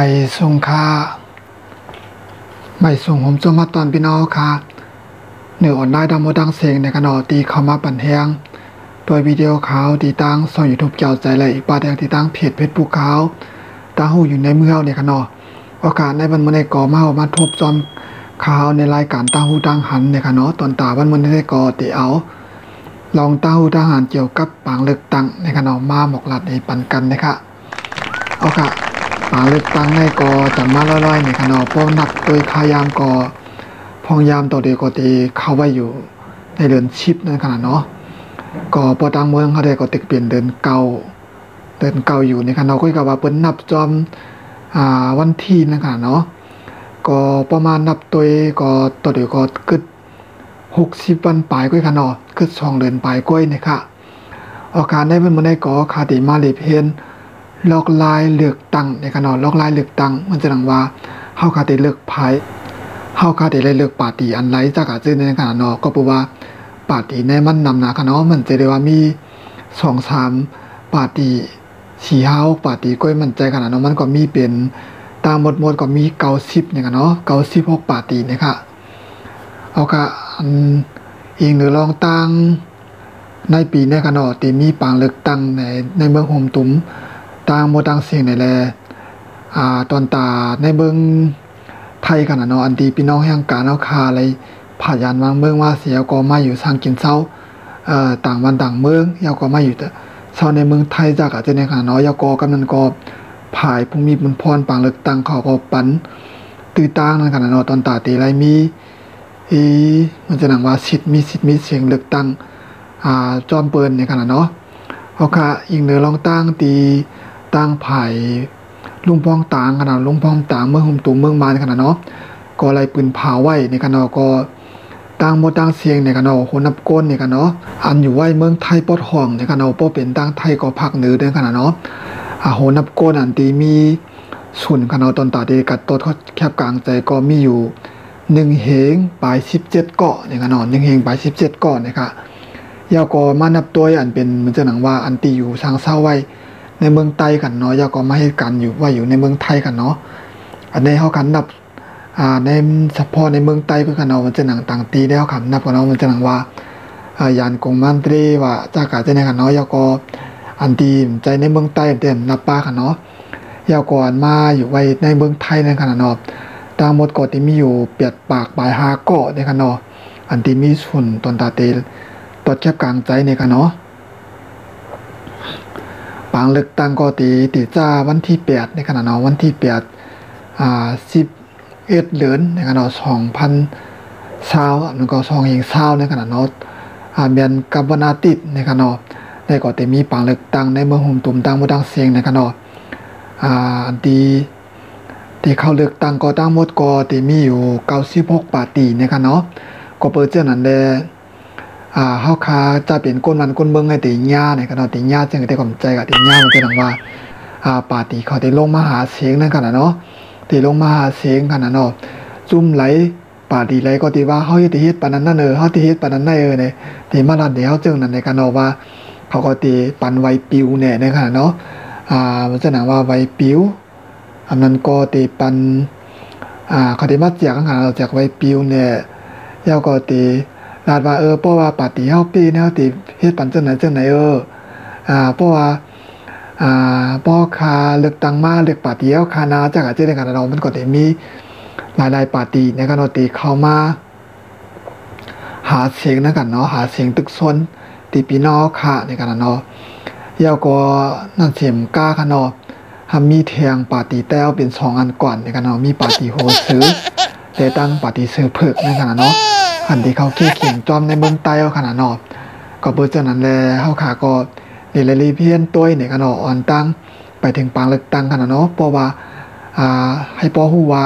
ไม่ส่งค่าไม่ส่งผมจมาตอนพี่น้องค่ะเหนือออนไลน์ดังโมดังเสียงในขณะตีเข้ามาปั่นแหงโดยวิดีโอข่าวตีตั้งส่องยูทูบเจ้าใจเลยอีกปาแดงตีตั้งเพจFacebookข่าวตั้งหูอยู่ในเมืองในขณะโอกาสในวันมื้อในก่อมาทบจอมข่าวในรายการตั้งหูตั้งหันในขณะตอนตาวันมื้อในก่อตีเอาลองตั้งหูตั้งหันเกี่ยวกับปางเลือกตั้งในขณะมาหมกหลัดในปันกันนะคะโอกาสปางเลือกตั้งในก่อจำมาลอยๆในขณะพวกนับโดยขายามก่อพองยามตัวเดียวก็ตีเข้าไว้อยู่ในเดือนชิปในขณะเนาะก็พอต่างเมืองเขาได้ก็ติดเปลี่ยนเดินเก่าอยู่ในขณะก็กับว่าเปิ้นนับจอมวันที่ในขณะเนาะก็ประมาณนับตัวเดียวก็กึด60วันปลายก้อยขณะกึด2เดือนปลายก้อยนะคะอาการได้เพิ่นมาได้ก็คาติมาเลเพนลอกลายเลือกตั้งในขณะลอกลายเลือกตั้งมันจะดังว่าเฮาคาติเลือกไผเฮาคาติได้เลือกปาร์ตี้อันไรจากอาจจะในขณะเนาะก็เพราะว่าปาร์ตี้ในมันนำนะค่ะเนาะมันจะได้ว่ามี 2-3 ปาร์ตี้4-5 ปาร์ตี้ก้อยมันใจขนาดเนาะมันก็มีเป็นตามหมดก็มี90เนี่ยค่ะเนาะ96ปาร์ตี้นะคะเอาก็อีกหนึ่งลองตั้งในปีในค่ะเนาะที่มีปางเลือกตั้งในเมืองโฮมตุ้มต่างหมดต่างเสียงในแลตอนตาในเมืองไทยกันเนาะอันที่พี่น้องแห่งการเอาคาอะไรผ่านยานวางเมืองว่าเสียก็มาอยู่สร้างกินเช้าต่างวันต่างเมืองยาวก็มาอยู่แต่เช้าในเมืองไทยจากอาจจะในขณะเนาะยาวก็กำนันก็ผายภูมิบุญพรปางเลือกตั้งเขาก็ปันตื้อต่างในขณะเนาะตอนตาตีไรมีมันจะหนังว่าสิทธิ์มีเสียงเลือกตั้งจอมเปิ้นในขณะเนาะเอาค่ะอีกเนื้อลองตั้งตีตั้งผายลุงพองต่างขนาดลุงพองต่างเมืองหุ่มตุ่มเมืองมาในขนาดเนาะก็ไล่ปืนเผาไว้ในขนาดก็ต่างหมดต่างเสียงในขนาดคนนับก้นในขนาดเนาะอันอยู่ไว้เมืองไทยปอดห้องในขนาดปอเป็นต่างไทยก็ภาคเหนือในขนาดเนาะโหนับก้นอันตีมีส่วนขนาดตอนตาดีกัดตัวแคบกลางใจก็มีอยู่1 เหงปลาย17เกาะในขนาด1 เหงปลาย17เกาะนะคะยาวก็มานับตัวอันเป็นมันจะหนังว่าอันตีอยู่ทางเศร้าไว้ในเมืองไต้กันเนาะยาก็มาให้กันอยู่ว่าอยู่ในเมืองไทยกันเนาะอันนี้เขากันนับในเฉพาะในเมืองไต้เพื่อกันเนาะมันจะหนังต่างตีได้เขากันนับกันเนาะมันจะหนังว่ายานกงมันตรีว่าจากาจะในกันเนาะยาก็อันตีใจในเมืองไต้เต็มนับป้ากันเนาะยาก่อนมาอยู่ไว้ในเมืองไทยในขนาดเนาะต่างหมดเกาะที่มีอยู่เปียดปากปลาย5 เกาะในกันเนาะอันที่มีส่วนตอนตาเตตอดแคบกลางใจในกันเนาะปางเลือกตั้งก็ตีจ้าวันที่8ในขณะเนาะวันที่811เดือนในขณะ2020แล้วก็2020ในขณะเนาะเมียนกับวันอาทิตย์ในขณะได้ก็มีปางเลือกตั้งในเมืองโฮมตุ่มต่างหมดต่างเสียงในขณะที่เข้าเลือกตั้งก็ตั้งหมดก็มีอยู่96ปาร์ตี้ในขณะเนาะก็เปิดเจ้านั้นแลเฮาคาจะเป็นก้นมันก้นเมืองให้ติญาในขณะติญาจึงได้ความใจกับติญามันจะดังว่าปาร์ตี้เขาได้ลงมาหาเสียงนั่นขนาดเนาะที่ลงมาหาเสียงขนาดเนาะซุ่มไหลปาร์ตี้ไหลก็ที่ว่าเฮาสิเฮ็ดปานนั้นเฮาสิเฮ็ดปานนั้นได้เนี่ยที่มาลัดเดี๋ยวจึงนั่นในขณะว่าเขาก็ติปันไวปิวเนี่ยในขณะเนาะมันจะหนังว่าไวปิวอันนั้นก็ติปันเขาได้มาแจกข้างๆจากไวปิวเนี่ยยาวก็ติลาดว่าเพราะว่าปาร์ตี้เฮาปีแนวที่เฮ็ดปันจังไหนเพราะว่าป้อคาเลือกตั้งมาเลือกปาร์ตี้เฮาคานาจักอาจจะได้กันเรามันก็ได้มีหลายๆปาร์ตี้ในกันเนาะที่เข้ามาหาเสียงในกันเนาะหาเสียงตึกซนที่พี่น้องค่ะในกันเนาะยาวก็นั่นเสียมก้าค่ะเนาะมีแทงปาร์ตี้แต้วเป็น2อันก่อนในกันเนาะมีปาร์ตี้โฮซื้อแต่ตั้งปาร์ตี้ซื้อเพิกในกันเนาะอันที่เขาเขียงจอมในเมืองใต้เอาขนาดนอกก็เปิดจากนั้นแลเฮาขาก็เรลีเพียนตัวในขนาดอ่อนตั้งไปถึงปางเลือกตั้งขนาดเนาะเพราะว่าให้ป้อฮู้ว่า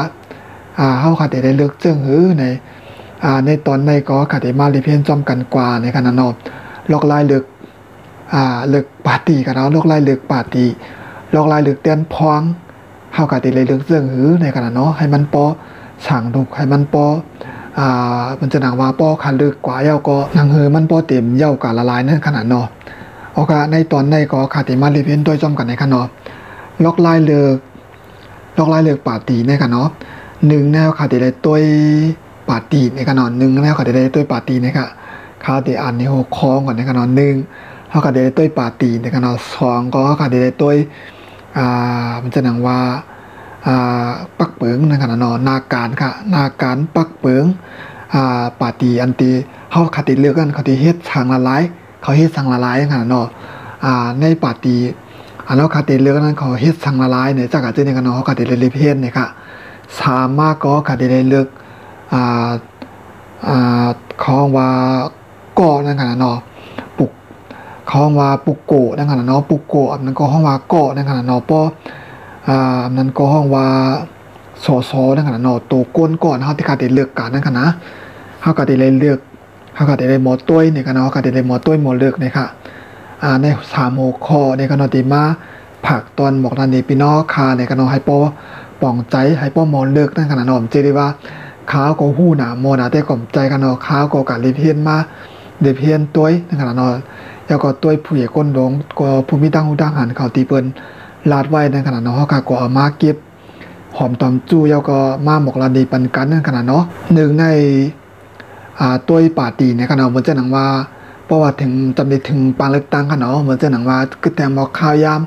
เฮาขาได้เลือกจึงหือในตอนในก็ขาได้มาลีเพียนจอมกันกว่าในขนาดนอกลอกลายเลือกปาร์ตี้กันเนาะลอกลายเลือกปาร์ตี้ลอกลายเลือกเตียนพองเฮาขาได้เลือกจึงหือในขนาดเนาะให้มันป้อฉางดุกให้มันป้อมันจะหนังว่าป้อคันลึกกว่าเย้าก็หนังมันป้อเต็มเย้ากะละลายนั่นขนาดเนาะโอกาในตอนในก็ขาติมาลีเพียนโดยจอมกันในขนาดล็อกลายเลือก ลอกไล่เลือกปาตีในกันเนาะหนึ่งแนวค่ะที่ได้ตัวปาตีในกันเนาะหนึ่งแนวค่ะที่ได้ตัวปาตีในค่ะเขาที่อ่านในหัวข้อก่อนในกันเนาะหนึ่งเขาค่ะที่ได้ตัวปาตีในกันเนาะสองก็ค่ะที่ได้ตัวมันจะหนังว่าปักเปิงในกันเนาะนาการค่ะนาการปักเปิงปาตีอันตีเขาค่ะที่เลือกกันเขาที่เฮ็ดทางละลายเขาเฮ็ดทางละลายในกันเนาะในปาตีแล้วค่ะที่เลือกนั้นเขาเฮ็ดทางละลายเนี่ยจากอาจจะในกันเนาะเขาค่ะที่ได้เลือกเฮ็ดเนี่ยค่ะสามารถก็ค่ะที่ได้เลือกของว่าก่อนั่นกันเนาะปุกของว่าปุกโกนั่นกันเนาะปุกโกอันนั้นก็ห้องว่าก่อนั่นกันเนาะป้ออันนั้นก็ห้องว่าสอสอนั่นกันเนาะตัวก้นก่อนเฮาที่ค่ะได้เลือกกันนั่นกันนะเฮาก็ได้เลือกเฮาก็ได้หมอต้วยนี่กันเนาะก็ได้หมอต้วยหมอเลือกนี่ค่ะใน3หัวข้อในกันเนาะที่มาผักตอนบอกนั่นนี่พี่น้องค่ะในกันเนาะให้ป้อป่องใจให้ป้อมอเลิกนั่นขนาดนอมเจดีว่าข้าวก็หู้หนาโมนาแต่ก่อมใจกันเนาะข้าวก็กะรีเพียนมาเดเพียนตัวนั่นขนาดนอแล้วก็ตัวผู้ใหญ่ก้นหลงก็ผู้มีตั้งหูตั้งหันเขาตีเปิ้นลาดไว้นั่นขนาดเนาะเฮาก็เอามาเก็บหอมตอมจู้แล้วก็มาหมกลาดีปันกันนั่นขนาดเนาะหนึ่งในตัวป่าตีในขนาดเหมือนจะหนังว่าเพราะว่าถึงจำได้ถึงปางเลือกตั้งขนาดเนาะเหมือนจะหนังว่าคือแต่หมอกข้าวยาม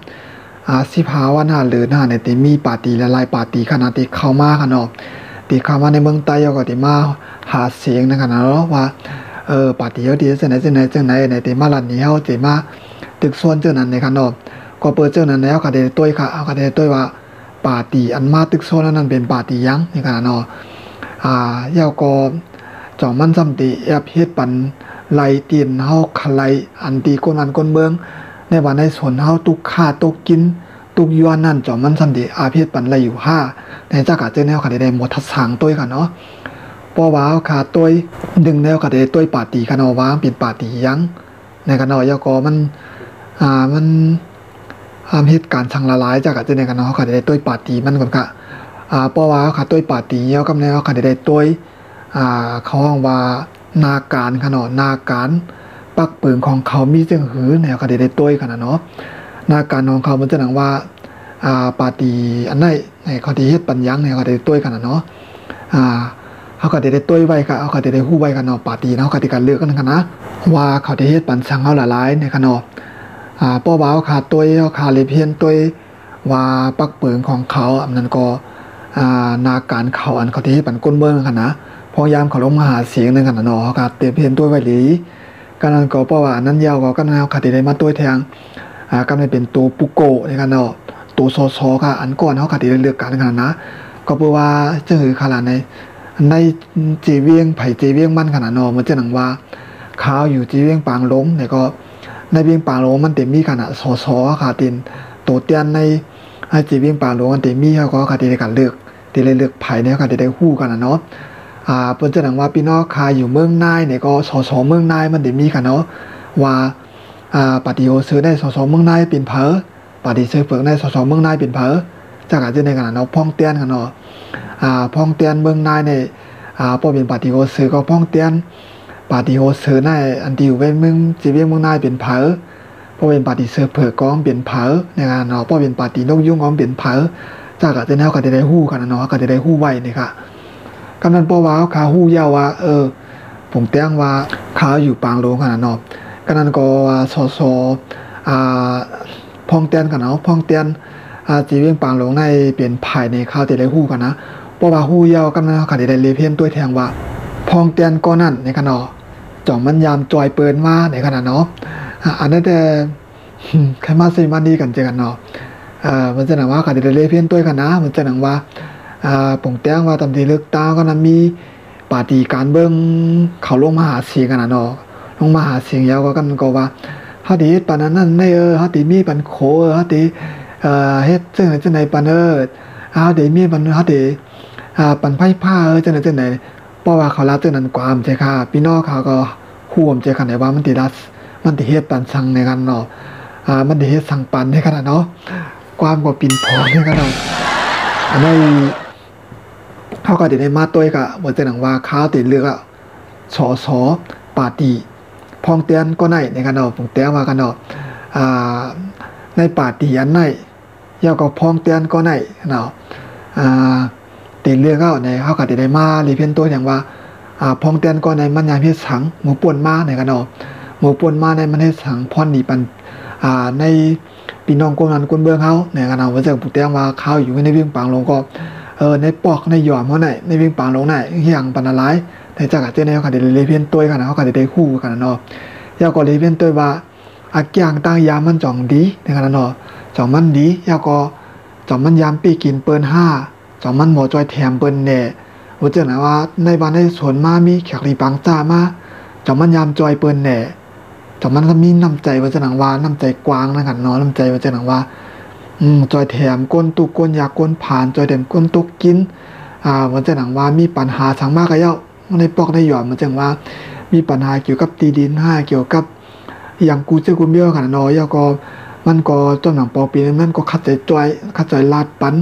สิภาวะหน้าหรือหน้าในตีมีปาตีและลายปาตีขนาดตีเข้ามากันเนาะตีเข้ามาในเมืองใต้ก็ตีมาหาเสียงนะครับเนาะว่าปาตีเขาดีจังไหนในตีมาลันนี้เขาตีมาตึกส่วนเจ้านั้นในกันเนาะก็เปิดเจ้านั้นแล้วก็ได้ตัวค่ะเอาก็ได้ตัวว่าปาตีอันมาตึกส่วนนั้นเป็นปาตียังในกันเนาะยาวก็จ่อมันซ้ำตีแอบเฮ็ดปันไล่ตีนเฮาคไลอันตีก้นอันก้นเมืองในวันในส่วนเฮาตุกฆ่าตุกกินตุกยวนนั่นจอมมันสันติอาเพศปันไรอยู่5ในจากกะเจอแนวค่ะได้หมดทัศางตัวค่ะเนาะป้อว้าวค่ะตัวดึงแนวค่ะได้ตัวปาตีค่ะเนาะว่าเป็นปาตียังในกันเนาะยก็มันเหตุการณ์ทางละลายจากกะเจอในกันเนาะค่ะได้ตัวปาตีมันก่อนค่ะป้อว้าวค่ะตัวปาตียกับแนวค่ะได้ตัวเขาห้องว่านาการค่ะเนาะนาการปักปืนของเขามีจึงหือแนวคดีได้ต้วยขนาดเนาะนาการของเขามันจะหนังว่าปาตีอันไหนในเขาที่เฮ็ดปัญญังในเขาได้ต้วยขนาดเนาะเขาก็ได้ต้วยไว้ค่ะเขาก็ได้ฮู้ไว้กันเนาะปาตีเนาะเขาที่การเลือกกันนะว่าเขาได้เฮ็ดปัญสังเฮาหลายในกันเนาะป้อบ่าวขาต้วยเขาขาเลยเพียนต้วยว่าปักปืนของเขาอันนั้นก็นาการเขาอันเขาที่เฮ็ดปัญก้นเมืองกันนะพยายามเขาลงมาหาเสียงนึงกันเนาะเขาก็เตรียมเพียนต้วยไว้หลีการนั้นก็เพราะว่านั้นยาวก็กันแนวคติได้มาตัวแทงกันได้เป็นตัวปุโกในกันเนาะตัวซอค่ะอันก่อนเฮาคติได้เลือกกันกันนะก็เพราะว่าจังหือขนาดในจีเวียงไผจีเวียงมันขนาดเนาะมันจะหนังว่าข้าวอยู่จีเวียงปางหลงเนี่ยก็ในเวียงปางหลงมันเต็มมีขนาดซอค่ะตินตัวเตียนในจีเวียงปางหลงมันเต็มมีเขาก็คติได้การเลือกที่ได้เลือกไผเนี่ยคติได้ฮู้กันเนาะเพิ่นจะหนังว่าพี่น้องคายอยู่เมืองนายเนี่ยก็สเมืองนายมันได้มีค่ะเนาะว่าปฏิโยซื้อได้สเมืองนายเป็นเผอปฏิซื้อเผือกได้สเมืองนายเป็นเผอจากอาจจะในขณะเนาะพ่องเตียนค่ะเนาะพ่องเตียนเมืองนายเนี่ยพอเป็นปฏิโยซื้อก็พ่องเตียนปฏิโยซื้อได้อันที่อยู่เว้นเมืองจีเวียงเมืองนายเป็นเผอพอเป็นปฏิซื้อเผือกก็เป็นเผอในงานเนาะพอเป็นปฏินกยุงก็เป็นเผอจากอาจจะแนวก็ได้ฮู้ค่ะเนาะก็ได้ฮู้ไว้นี่ค่ะกำนันป้อว่าขาหู้ยาวว่าผมแต้งว่าขาอยู่ปางโลขนาดเนาะกำนันก็ว่าสพองเตียนกันเนาะพองเตียนจีเวียงปางโลในเปลี่ยนภายในข้าวที่ได้ฮู้กันนะป้อว่าฮู้ยาวกำนันเขาได้เลเพียนตัวแทงว่าพองเตียนก็นั่นในขณะจ่องมันยามจอยเปิ้นมาในขณะเนาะอันนั้นแต่ใครมาสิมาดีกันเจอกันเนาะมันจะหนังว่าเขาได้เลเพียนตัวกันนะมันจะหนังว่าผมแต้งว่าตำที่เลือกตั้งก็นั้นมีปาฏิการเบิ่งเขาลงมาหาเสียงกันน่ะเนาะลงมาหาเสียงยาวก็กันก็ว่าเฮาสิเฮ็ดปานนั้นได้เฮาสิมีปันโขเฮาสิเฮ็ดจังได๋ปานเเฮาสิมีปันเฮาสิปันไผผ้าจังได๋เพราะว่าเขาลาจังนั้นความใช่ค่ะพี่น้องเขาก็ฮู้ใจกันได้ว่ามันสิเฮ็ดปันสั่งในกันเนาะมันสิเฮ็ดสั่งปันให้กันเนาะความก็ปิ่นพอให้กันเนาะอันนี้เขาก็ได้มาตัวก็บ่จะหนังว่าข้าวติดเลือกสปาตีพองเตียนก็ไหนในกันเนาะผมแต้ว่ากันเนาะในปาตีอันไหนยาวก็พองเตียนก็ไหนเนาะ ตีเลือกเข้าในเขาก็ได้มารีเพนตัวอย่างว่าพองเตียนก็ในมันยามเฮ็ดสังหมูป่วนมาในกันเนาะหมูป่วนมาในมันเฮ็ดสังพรดีปันในพี่น้องกวนนั้นกวนเบื้องเขาในกันเนาะว่าเจอผู้เตียงว่าเขาอยู่ในวิ่งปังลงก็ในปอกในหย่อมเขาไหนในวิ่งปังลงไหนเฮียงปันอะไรในจากเจ้าในเขาก็ได้รีเพนตัวกันเขาก็ได้คู่กันเนาะยาก็รีเพนตัวว่าอักยางตั้งยามมันจ่องดีในกันเนาะจ่องมันดียาก็จ่องมันยามปีกินเปิ้น5จ่องมันหมอจอยแถมเปิ้นแน่ว่าเจอนะว่าในบ้านในสวนมามีแขกรีปังจ้ามาจ่องมันยามจอยเปิ้นแน่จ่องมันก็มีน้ำใจว่าเจอหนังว่าน้ำใจกว้างนะกันเนาะน้ำใจว่าเจอหนังว่าจอยแถมก้นตุกก้นยาก้นผ่านจอยแถมก้นตุกกินว่าเจอหนังว่ามีปัญหาทางมากก็เย้าในปอกในหย่อมมันจังว่ามีปัญหาเกี่ยวกับตีดินเกี่ยวกับอย่างกูเจอกูเบี้ยวกันเนาะยาก็มันก็ต้นหนังปอปีนั้นก็คัดใจลาดปัน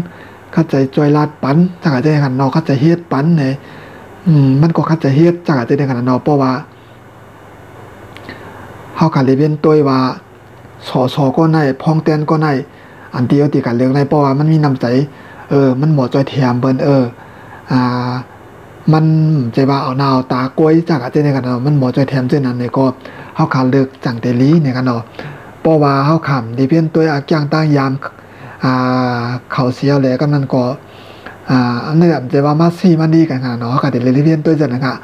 คัดใจจอยลาดปันจากอาจจะกันเนาะคัดใจเฮ็ดปันเนี่ยมันก็คัดใจเฮ็ดจากอาจจะได้กันเนาะเพราะว่าเฮากันเลยเป็นตัวว่าสก็ได้พองเต้นก็ได้อันเดียวตีกันเรื่องในเพราะว่ามันมีน้ำใจมันหมอจอยแถมเปิ้นมันใจว่าเอาหน้าตากล้วยจากอาจจะได้กันเนาะมันหมอจอยแถมเช่นนั้นเนี่ยก็เฮาคันเลิกจังเตลีเนี่ยกันเนาะเพราะว่าเฮาขำดีเพี้ยนตัวอักอย่างตั้งยามเขาเสียแล้วก็มันก็อันนี้แบบจะว่ามาซี่มันดีกันค่ะเนาะเขาก็ได้เรียนตัวจังนะคะ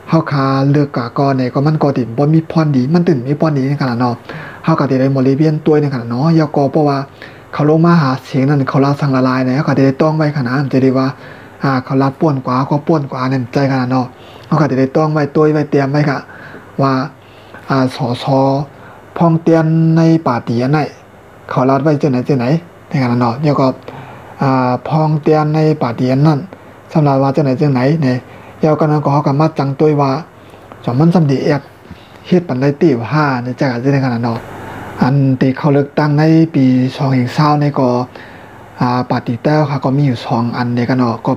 เฮาคาเลือกกะก่อนเนี่ยก็มันก็ติบ่มีพรดีมันตื่นมีพรดีในขนาดเนาะเฮาก็ได้บ่เรียนตัวในขนาดเนาะยก็เพราะว่าเขาลงมาหาเสียงนั้นเขาลาสังละลายเนี่ยเขาก็ได้ต้องไว้ขนาดจะได้ว่าเขาลาป่วนกว่าก็ป่วนกว่าเนี่ยใจขนาดเนาะเฮาก็ได้ต้องไว้ตัวไว้เตรียมไว้ค่ะว่าสพองเตียนในป่าตีอันไหนเขาลาดไว้จังไหนในขนาดเนาะยก็พองเตียนในป่าเตียนนั่นสำหรับว่าจังไหนเนี่ยยาวกันนั้นก็เฮาก็มาจังตัวว่าสมันสำดีเอกเฮ็ดปันได้ตีว่า5ในจักอาจจะได้ขนาดเนาะอันที่เขาเลือกตั้งในปี2020ในก็ปาร์ตี้แต้วค่ะก็มีอยู่2อันในกันเนาะก็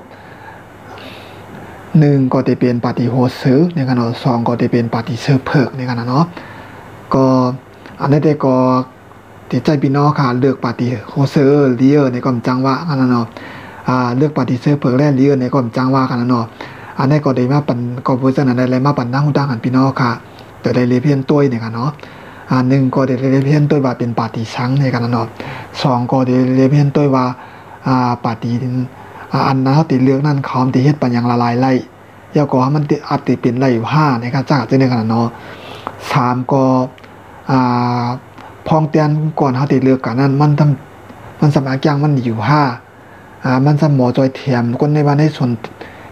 1ก็จะเป็นปาร์ตี้โฮซื้อในกันเนาะ2ก็จะเป็นปาร์ตี้เซิร์ฟเพิกในกันเนาะก็อันนี้ได้ก็ที่ใจพี่น้องค่ะเลือกปาร์ตี้โฮเซอร์เลียในก็จังว่ากันเนาะเลือกปาร์ตี้เซิร์ฟเพิกและเลียในก็จังว่ากันเนาะอันนี้ก็ได้มาปันก็เวอร์ชันนั้นได้มาปันหน้าหูดังหันพี่น้องค่ะแต่ได้เรียนเพียนตัวเนี่ยค่ะเนาะ1ก็ได้เรียนเพียนตัวว่าเป็นปาร์ตี้ช้างในกันเนาะ2ก็ได้เรียนเพียนตัวว่าปาร์ตี้อันนั้นเขาติเลือกนั่นเขาติเฮ็ดปันอย่างละลายไล่ยาวก็มันติอัดติเป็นไล่อยู่5ในการจักจะในกันเนาะ3ก็พองเตียนก่อนเขาติเลือกกันนั้นมันสมัครอย่างมันอยู่5มันสมอจอยแถมคนในบ้านในส่วน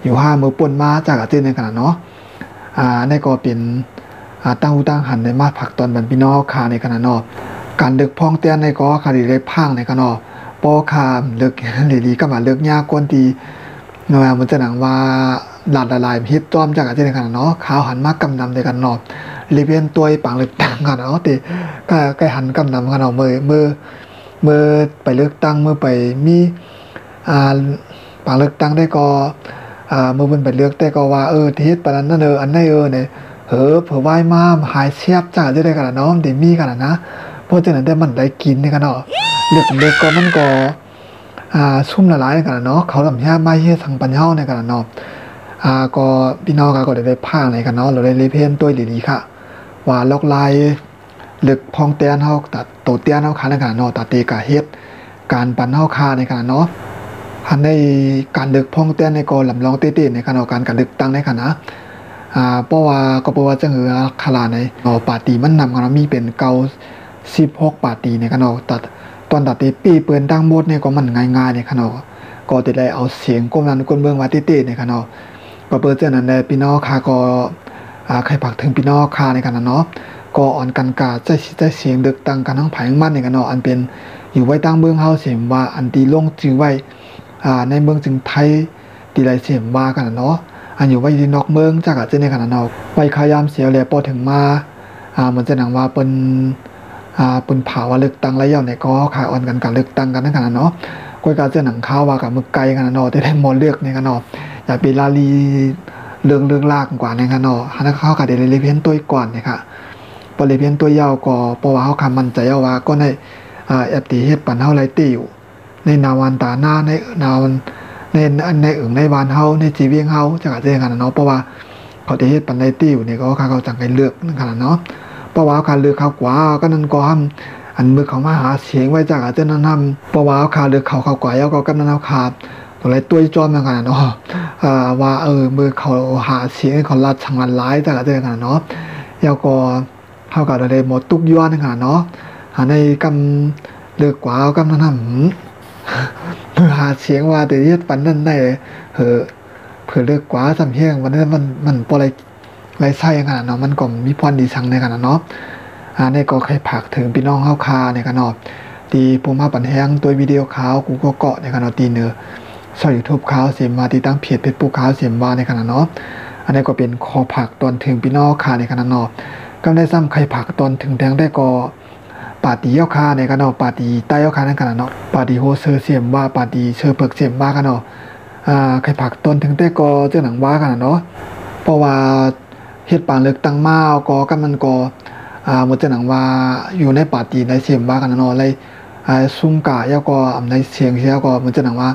อยู่5มือป่นมาจากอาจจะในขนาดเนาะในก็เป็นตั้งหูตั้งหันในมาผักตอนบันพี่น้องคาในขนาดเนาะการเลือกพองเตียนในก็คาดีเลยพังในขนาดปอคาเลือกลีก็มาเลือกยากวนตีมันจะหนังว่าหลาดละลายฮิตต้อมจากอาจจะในขนาดเนาะขาวหันมากกำนำในกันเนาะรีเวียนตัวปังเลือกตั้งกันเนาะตีก็หันกำนำกันเนาะเมื่อไปเลือกตั้งเมื่อไปมีปังเลือกตั้งได้ก็เมื่อเพิ่นไปเลือกแต่ก็ว่าที่เฮ็ดปานนั้นนั่นอันไหนเนี่ยเผื่อไหว้มาหายเสียบจ้าจะได้กันเนาะได้มีกันนะเพราะฉะนั้นได้มันได้กินนี่กันเนาะเลือกก็มันก็ซุ่มละลายกันเนาะเขาลำยาไม่เฮ็ดทางปัญญาในกันเนาะก็พี่น้องก็ได้พากในกันเนาะเราได้รีเพนตัวดีๆค่ะว่าลอกลายเลือกพองเตียนเฮาตัดโตเตียนเฮาคาในกันเนาะตัดตีกะเฮ็ดการปันเฮาคาในกันเนาะอันในการเลือกพองเต้นในกอลำลองเต้ๆในการการเลือกตั้งในคณะเพราะว่าจะเหลือคลาในปาร์ตี้มันนำกันมีเป็นเก่า16ปาร์ตี้ในคณะตอนตัดตีปีเปิ้นตั้งหมดเนี่ยก็มันง่ายๆในคณะก็จะได้เอาเสียงก้มนั้นก้นเบื้องว่าเต้ๆในคณะก็เปิดเจอนั้นได้พี่น้องค่ะก็ใครผักถึงพี่น้องค่ะในคณะเนาะก็อ่อนกันกาจะเสียงเลือกตั้งกันทั้งภายมันในคณะอันเป็นอยู่ไว้ตั้งเบื้องเฮาเสียงว่าอันตีลงจึงไว้ในเมืองจึงไทยตีไรเสียมว่ากันเนาะอันอยู่ไว้ที่นอกเมืองจากอาจจะในขนาดเนาะไปขายามเสียแล้วพอถึงมามันจะหนังว่าเป็นเผาว่าเลือกตั้งแล้วเนี่ยก็ขายอ่อนกันการเลือกตั้งกันในขนาดเนาะก็การจะหนังข้าวว่ากับมึกไก่กันเนาะได้มอเลือกในขนาดเนาะอย่าไปลาลีเรื่องลากกว่าในขนาดเนาะฮันเข้ากับเดลิเวนตัวก่อนเนี่ยค่ะพอเลเวนตัวยาวก็เพราะว่าเขาคำมั่นใจว่าก็ในแอปตีเฮ็ดปันเฮาไรตีอยู่ ในนาวันตาหน้าในนาวันในในวานเฮาในจีเวียงเฮาจักเจขนาดเนาะเพราะว่าเขาจะเฮ็ดปันไดติ้วเนี่ยก็เขาจังไปเลือกนั่นขนาดเนาะเพราะว่าการเลือกเขากว่าก็นั่นก็ทำอันมือเขามาหาเสียงไว้จากอาจจะนั่นทำเพราะว่าเขาเลือกเขากว่าแล้วก็กำนันเอาขาดตัวไรตัวจอมนั่นขนาดเนาะว่ามือเขาหาเสียงเขาลัดชังลันร้ายจากอาจจะขนาดเนาะแล้วก็เขาก็ได้หมดตุกย้อนนั่นขนาดเนาะในกำเลือกกว่ากำนันทำมือหาเสียงว่าแต่เฮ็ดปันนั่นได้เผื่อเลือกกว่าสำเพียงวันนั้นมันปอะไรไรไส้ขนาดเนาะมันก็มีพรดีสังในขนาดเนาะในก็ใครผักถึงพี่น้องเฮาคาในขนาดตีปูมาปันแห้งตัววิดีโอขาวกูก็เกาะในขนาดตีเนื้อช่องยูทูบขาวเสียมมาตีตั้งเพจปูขาวเสียมว่าในขนาดเนาะอันนี้ก็เป็นคอผักตอนถึงพี่น้องคาในขนาดเนาะก็ได้ซ้ำใครผักตอนถึงแดงได้ก็ปาตีเย้าคาในขนาดปาตีใต้เย้าคาในขนาดเนาะปาตีโฮเซอร์เสียมว่าปาตีเชอร์เพิกเสียมว่ากันเนาะใครผักตนถึงแต่ก็เจ้าหนังว่ากันเนาะเพราะว่าเฮ็ดปานเลือกตั้งมาก็กันมันก็มันจะหนังว่าอยู่ในปาร์ตี้ในเสียงว่ากันเนาะเลยซุ่มกะแล้วก็ในเสียงเสียก็มันจะหนังว่า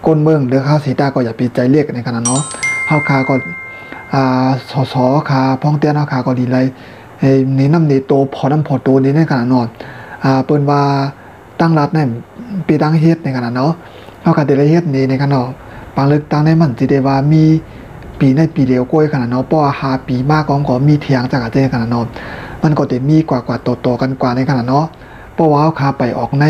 ก้นเมืองเด้อข้าวสีตาก็อย่าไปใจเรียกในขณะเนาะเฮาคาก็สคาพ้องเตี้ยเฮาคาก็ดีเลยนี่น้ำนี่โตพอน้ำพอโตนี่ในขณะเนาะเปิ้นว่าตั้งรัฐเนี่ยปีตั้งเฮ็ดในขณะเนาะเฮาคาได้เฮ็ดนี่ในขณะเนาะปางเลือกตั้งในมันสิได้ว่ามีปีในปีเดียวก้อยขนาดเนาะป้อ5ปีมากก็มีเถียงจากอาจารย์ขนาดเนาะมันก็จะมีกว่าโตกันกว่าในขนาดเนาะเพราะว่าเขาคาไปออกใน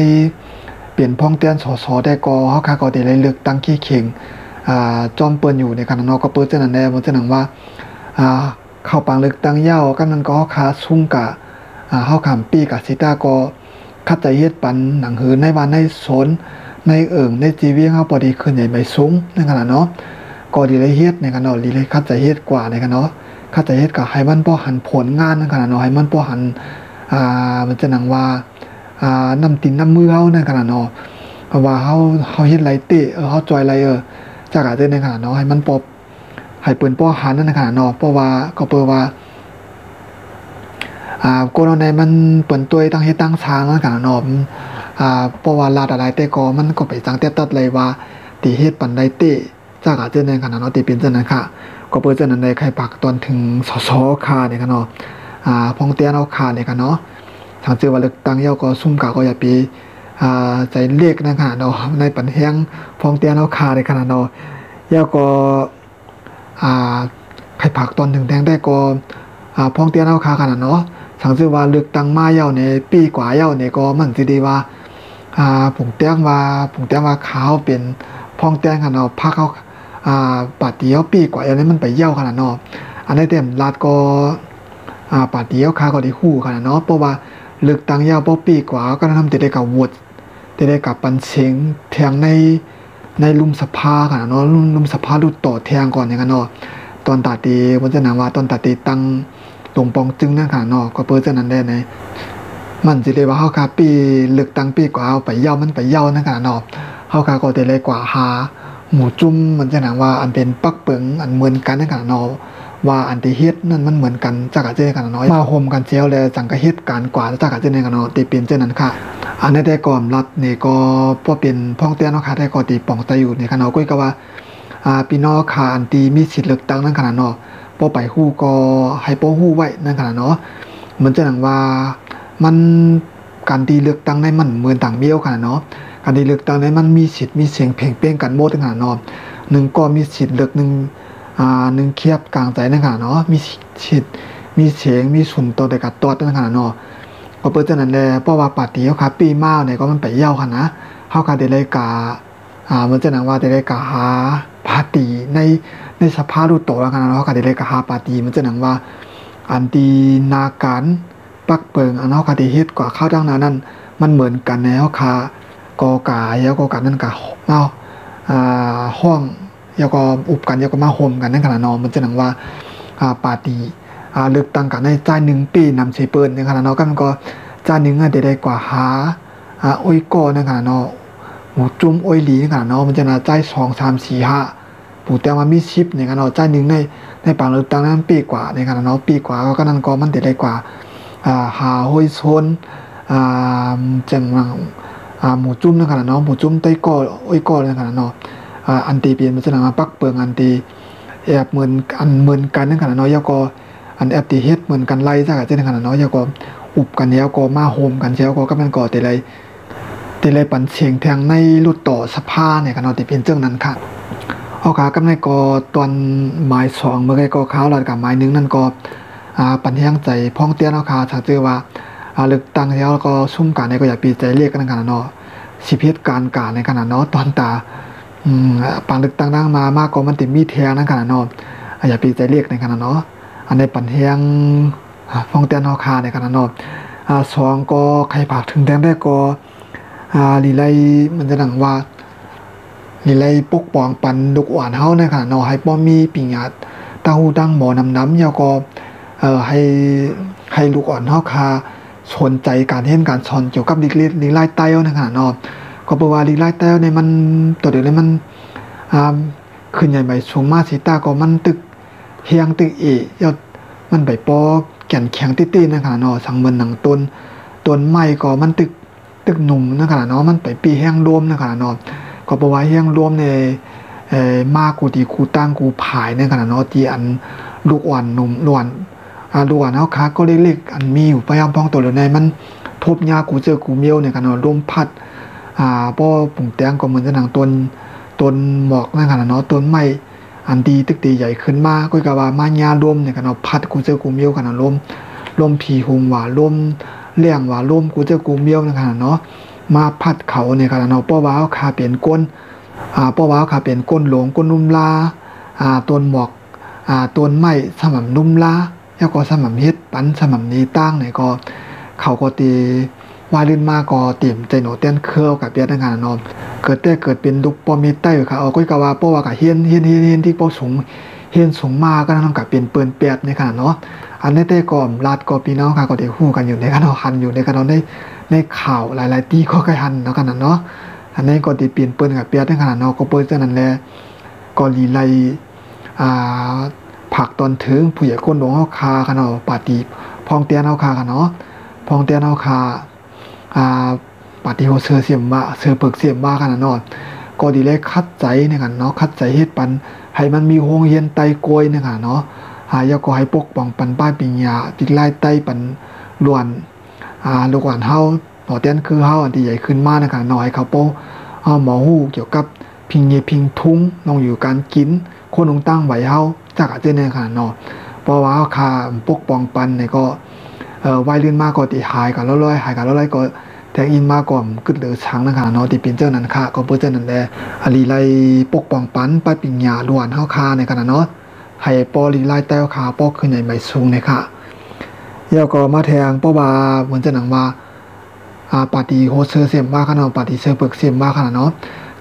เปลี่ยนพ้องเตี้ยนสได้ก็เขาคาก็ได้เลือกตั้งขี้เข่งจอมเปิ้นอยู่ในขนาดเนาะก็เปิ้นจะนั่นแน่มันจะหนังว่าเข้าปังเลือกตั้งยาวกันนั้นก็เขาคาซุ่มกะเฮาขามปีกับสิตาก็คัดใจเฮ็ดปันหนังหือในบ้านในสนในในจีเวียงเฮาพอดีขึ้นใหญ่ใบสูงในขนาดเนาะก็ดีเลยเฮ็ดในขนาดดีเลยคัดใจเฮ็ดกว่าในขนาดเนาะคัดใจเฮ็ดก็ให้มันพอหันผลงานในขนาดเนาะให้มันพอหันมันจะหนังว่าน้ำตินน้ำมือเฮาในขนาดเนาะว่าเฮาเฮ็ดไรเตะเฮาจอยไรจากอาจจะในขนาดเนาะให้มันปอบให้เปิ้นพอหันในขนาดเนาะเพราะว่าก็เปิ้นว่าโกนในมันเปิ้นตัวตั้งเฮ็ดตั้งสร้างในขนาดเนาะเพราะว่าลาดอะไรแต่ก็มันก็ไปจังเตะตัดเลยว่าตีเฮ็ดปันไดเตะจากอาจจะในขนาดเนาะตีเป็นจังนั้นค่ะก็เปิ้นจังนั้นได้ใครปักตอนถึงสคาในขนาดเนาะพ้องเตี้ยนเอาคาในขนาดเนาะทางชื่อว่าเลือกตั้งยาวก็ซุ่มกะก็อย่าไปใจเลขในขนาดเนาะในปันแห้งพ้องเตี้ยนเอาคาในขนาดเนาะยาวก็ใครปักตอนถึงแดงได้ก็พ้องเตี้ยนเอาคาขนาดเนาะทางชื่อว่าเลือกตั้งมาเยาวในปีกว่าเยาวเนี่ยก็มันสิดีว่าผงเตี้ยงว่าขาวเป็นพ้องเตี้ยงขนาดเนาะพักเขาปาตีเยาปีกว่าอันนี้มันไปเย่าขนาดเนาะอันนี้เต็มลาดก็ปาตีเยาคาก็ได้คู่ขนาดเนาะเพราะว่าเลือกตั้งเย่าปีกว่าก็ทำได้กับวดได้กับปันเสียงแทงในลุมสภาขนาดเนาะลุมสภาดูต่อแทงก่อนอย่างนั้นเนาะตอนตัดตีมันจะหนังว่าตอนตัดตีตั้งตรงปองจึงนั่นขนาดเนาะก็เปิดจะนั้นได้ในมันสิได้ว่าเฮาคาปีเลือกตั้งปีกว่าเอาไปเย่ามันไปเย่านั่นขนาดเนาะเฮาคาก็ได้เลยกว่าหาหมูจุ่มมันจะหนังว่าอันเป็นปักเปิงอันเหมือนกันในขณะนอว่าอันที่เฮ็ดนั่นมันเหมือนกันจากอาจจะขนาดน้อยมาโฮมกันเจียวแล้วจังก็เฮ็ดการกว่าจากอาจจะในขณะนอตีเป็นเช่นนั้นค่ะอันนี้ได้ก่อนรัฐนี่ก็พอเป็นพ้องเตี้ยนเนาะค่ะได้ก็ตีป่องตะอยู่ในขณะก้อยก็ว่าพี่น้องค่ะอันตีมีสิทธิ์เลือกตั้งนั่นขณะนอพอไปฮู้ก็ให้โปฮู้ไว้นั่นขณะเนาะเหมือนจะหนังว่ามันการตีเลือกตั้งในมันเหมือนต่างเบี้ยวขนาดเนาะการที่เลือกตั้งนั้นมันมีสิทธิ์มีเสียงเพ่งเป้งกันโมดขนาดเนาะหนึ่งก็มีสิทธิ์เลือกหนึ่งเคียบกลางใจในขนาดเนาะมีสิทธิ์มีเสียงมีส่วนตัวแต่กัดตัวในขนาดเนาะก็เปิดจังนั้นแหละเพราะว่าปาร์ตี้เขาปีมาเนี่ยก็มันไปเย่าค่ะนะเขาคาเดเลยกามันจะหนังว่าเดเลยกาหาปาร์ตี้ในสภาดูโตแล้วกันเนาะเขาคาเดเลยกาหาปาร์ตี้มันจะหนังว่าอันตีนาการปักเปิงอันเขาคาเดเฮ็ดกว่าเข้าดังนั้นมันเหมือนกันในเขาคากอกาแล้วก็กันนั่นกะเอาห้องแล้วก็อุบกันแล้วก็มาโฮมกันนั่นขนาดนอนมันจะหนังว่าปาร์ตี้เลือกตั้งกันในจ่าย1 ปีนำเชเปิลในขนาดนอนก็จ่าย1ได้กว่าหาอ้อยก้อในขนาดนอนหมูจุ่มอ้อยหลีในขนาดนอนมันจะน่าจ่าย2 3 4 5ปู่แต่ว่ามีชิปในขนาดนอนจ่าย1ในปังเลือกตั้งนั้นปีกว่าในขนาดนอนปีกว่าก็นั่นก็มันได้กว่าหาห้อยโซนจัง หมูจุ้มนั่นขนาดเนาะหมูจุ้มไต้ก้ออ้อยก้อนั่นขนาดเนาะอันตีเปลี่ยนมันจะนำมาปักเปิงอันตีแอบเหมือนกันนั่นขนาดเนาะยาก็อันแอบตีเฮ็ดเหมือนกันไล่ซะกับเจ้าขนาดเนาะยาก็อุบกันแล้วก็มาโฮมกันเช้าก็มันก่อแต่ไรปันเชียงแทงในลุดต่อสภาเนี่ยขนาดที่เป็นเจ้านั้นค่ะเอาขากำในก็ตอนหมาย2เมื่อไงก็ข้าวหลัดกับหมาย1นั่นก็ปันแห้งใจพ้องเตี้ยนเอาขาถ้าเจอว่าเลือกตั้งแล้วก็ซุ่มกันในก็อย่าปีใจเรียกกันขนาดเนาะสิพิษการในขนาดเนาะตอนตาปังเลือกตั้งมามากก็มันติดมีแทงในขนาดเนาะอย่าปีใจเรียกในขนาดเนาะอันในปันแห้งพ้องเตี้ยนเอาขาในขนาดเนาะ2ก็ใครผักถึงแดงได้ก็ลีไลมันจะหนังว่าลีไลปกป้องปันลูกอ่อนเฮาในขนาดเนาะให้ป้อมมีปิญญาตั้งหูตั้งหมอน้ำยาก็ให้ลูกอ่อนเฮาคาสนใจการเห็นการสอนเกี่ยวกับลีไล่ไต้ในขนาดเนาะก็เพราะว่าลีไล่ไต้ในมันตัวเดียวเลยมันขึ้นใหญ่ใหม่สูงมากสีตาก็มันตึกเฮียงตึกยอดมันใบปอแก่นแข็งตี้ๆในขนาดเนาะสังเมือนหนังต้นไม้ก็มันตึกหนุ่มในขนาดเนาะมันไปปีแห้งรวมในขนาดเนาะก็เพราะว่าแห้งรวมในมากูตีกูตั้งกูผายในขนาดเนาะที่อันลูกอ่อนหนุ่มล้วนลูกอ่อนเฮาคาก็เล็กๆอันมีอยู่พยายามพ้องตัวเลยในมันทบยากูเจอกูเมียวในขนาดลมพัดป้อปุ่งแตงก็เหมือนจะหนังต้นหมอกในขนาดเนาะต้นไม้อันดีตึกตีใหญ่ขึ้นมาก็กะว่ามายาลมในขนาดพัดกูเจอกูเมียวขนาดลมผีหุงว่าลมเลี้ยงว่าลมกูเจอกูเมียวในขนาดเนาะมาพัดเขาในขนาดเนาะป้อว่าเฮาคาเปลี่ยนก้นป้อว่าเฮาคาเปลี่ยนก้นหลงก้นนุ่มลาต้นหมอกต้นไม้สม่ำนุ่มลาแล้วก็สม่ำเฮ็ดปันสม่ำนี้ตั้งเนี่ยก็เขาก็ตีว่าลื่นมาก็เตรียมใจโหนเต้นเครือกับเปียดงานนอนเกิดเป็นลูกปอมีใต้ค่ะเอาก้อยกะว่าป้อว่ากับเฮียนที่ป้อสูงเฮียนสูงมากก็นำกับเป็นเปิ้นแปดในขนาดเนาะอันนี้แต่ก็ลาดก็พี่น้องค่ะก็ได้ฮู้กันอยู่ในขนาดหันอยู่ในขนาดในข่าวหลายๆที่ก็ใกล้หันเนาะขนาดเนาะอันนี้ก็ได้เปลี่ยนเปิ้นกับเปียดในขนาดเนาะก็เปิ้นจังนั้นแหละก็ลีไลผักตอนถึงผู้ใหญ่คนหลวงเฮาคากันเนาะปาติพองเตียนเฮาคากันเนาะพองเตียนเฮาคาปาติโฮเซอร์เสียมมาเสือเปิกเสียมมากันเนาะก็ดีเลยคัดใจในกันเนาะคัดใจเฮ็ดปันให้มันมีโรงเรียนไต้กวยในกันเนาะยาก็ให้ปกป้องปันป้ายปิญญาติไล่ไต้ปันล้วนลูกหลานเฮาหนอเตียนคือเฮาอันที่ใหญ่ขึ้นมาในกันเนาะให้เขาโปหมอฮู้เกี่ยวกับพิงเยพิงทุ้งน้องอยู่การกินคนลงตั้งไหวเฮาจากอาจจะในขนาดเนาะเพราะว่าคาปกป้องปันเนี่ยก็วายลื่นมากก็ตีหายกันแล้วหายกันแล้วก็แทงอินมากก่อนกึดเหลือช้างนะค่ะเนาะตีเป็นเจ้านั้นค่ะก็เพื่อเจ้านั้นแหละอลีไลปกป้องปันป้ายปิญญาล้วนเฮาคาในขนาดเนาะให้ปอลีไลแต้วคาปอกขึ้นใหญ่ใหม่สูงเนี่ยค่ะแล้วก็มาแทงป้อบาเหมือนจะหนังว่าปาฏิโฮเซอร์เสียมว่าขนาดปาฏิเซอร์เปิกเสียมว่าขนาดเนาะ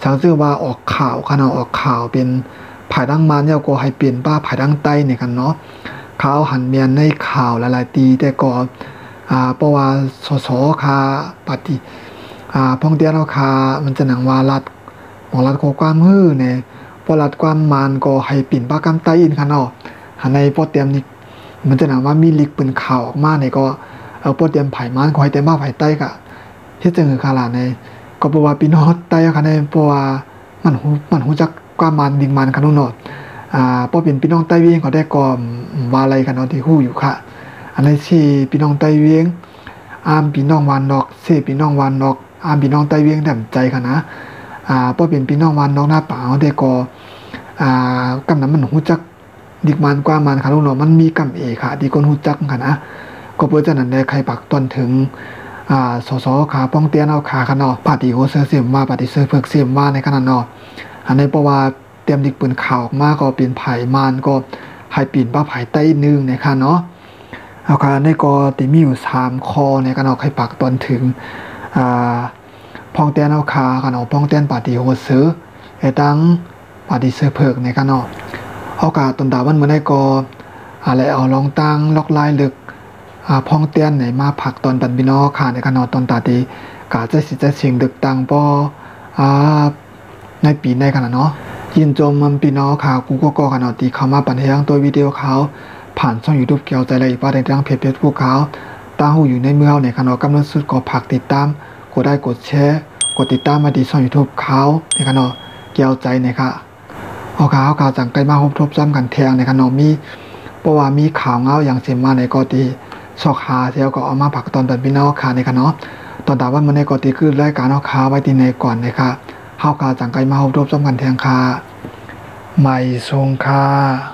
สังเกตว่าออกข่าวขนาดออกข่าวเป็นภายดังมันเนี่ยก็ให้เปลี่ยนป้าภายดังใต้เนี่ยกันเนาะข่าวหันเมียนในข่าวหลายๆตีแต่ก็เพราะว่าสคาปฏิพ้องเตี้ยเราคามันจะหนังว่ารัดของรัดก็ความฮื้อเนี่ยพอรัดความมันก็ให้เปลี่ยนป้ากำใต้อินค่ะเนาะหันในพอเตรียมนี่มันจะหนังว่ามีลิกเป็นข่าวออกมาเนี่ยก็พอเตรียมไผ่มันก็ให้เต็มบ้าไผ่ใต้กะที่จึงคือคาราในก็เพราะว่าปีนอตใต้ค่ะในเพราะว่ามันหูจักความมันดิ่งมันค่ะนู่นเนาะพอเป็นพี่น้องใต้เวียงเขาได้ก่อว่าอะไรกันเนาะที่ฮู้อยู่ค่ะอันนี้สิพี่น้องใต้เวียงพี่น้องวานนอกเสพี่น้องวานนอกพี่น้องใต้เวียงแด่มใจค่ะนะพอเป็นพี่น้องวานนอกหน้าป่าเขาได้ก่อกำนั้นมันฮู้จักดิ่งมันความมันค่ะนู่นเนาะมันมีกำค่ะที่คนฮู้จักค่ะนะก็เพื่อจะนั้นได้ใครปักตอนถึงสสขาป้องเตี้ยนเอาขาค่ะเนาะปฏิโฮเซอร์เสียมว่าปฏิเซอร์เพิกเสียมว่าในขนาดเนาะอันนี้เพราะว่าเตรียมดิกปืนข่าวออกมาก็เป็นไผ่มานก็ให้ปีนป้าไผ่ใต้นึงนะคะเนาะเอาค่ะในก็ติมีอยู่3คอในกันเอาใครปักตอนถึงพองเตียนเอาขากันเอาพองเตียนปาฏิโฮเซอร์ไอ้ตั้งปาฏิเซอร์เพิกในกันเนาะเอาค่ะตนดาวันเมื่อได้ก็อะไรเอาลองตั้งล็อกลายลึกพองเตียนไหนมาผักตอนปันบินอค่ะในกันเนาะตอนตาดีกาจะสิจะเสียงดึกตังป้อในปีในกันเนาะยินจมมันปีน้องข่าวกูก็กันเอาตีเข้ามาปันเทียงตัววิดีโอเขาผ่านช่องยูทูบเกี่ยวใจอะไรอีกว่าในทางเพจเฟซบุ๊กเขาตั้งหูอยู่ในเมืองในขณะกำลังสุดก็ผักติดตามกดได้กดแชร์ กดติดตามมาดีช่อง YouTube เขานะครับเนาะเกี่ยวใจนะครับเอาข่าวจังใกล้มาพบทบซ้ำกันแทงนะครับเนาะมีเพราะว่ามีข่าวเงาอย่างเสียมาในกอตีซอกหาเที่ยวก็เอามาผักตอนเป็นพี่น้องค่ะนะครับเนาะตอนตาวันมันในกอตีคือรายการเอาข่าวไว้ที่ในก่อนนะครับข่าวจังใกล้มาพบทบซ้ำกันแทงค่ะไม่ทรงค่ะ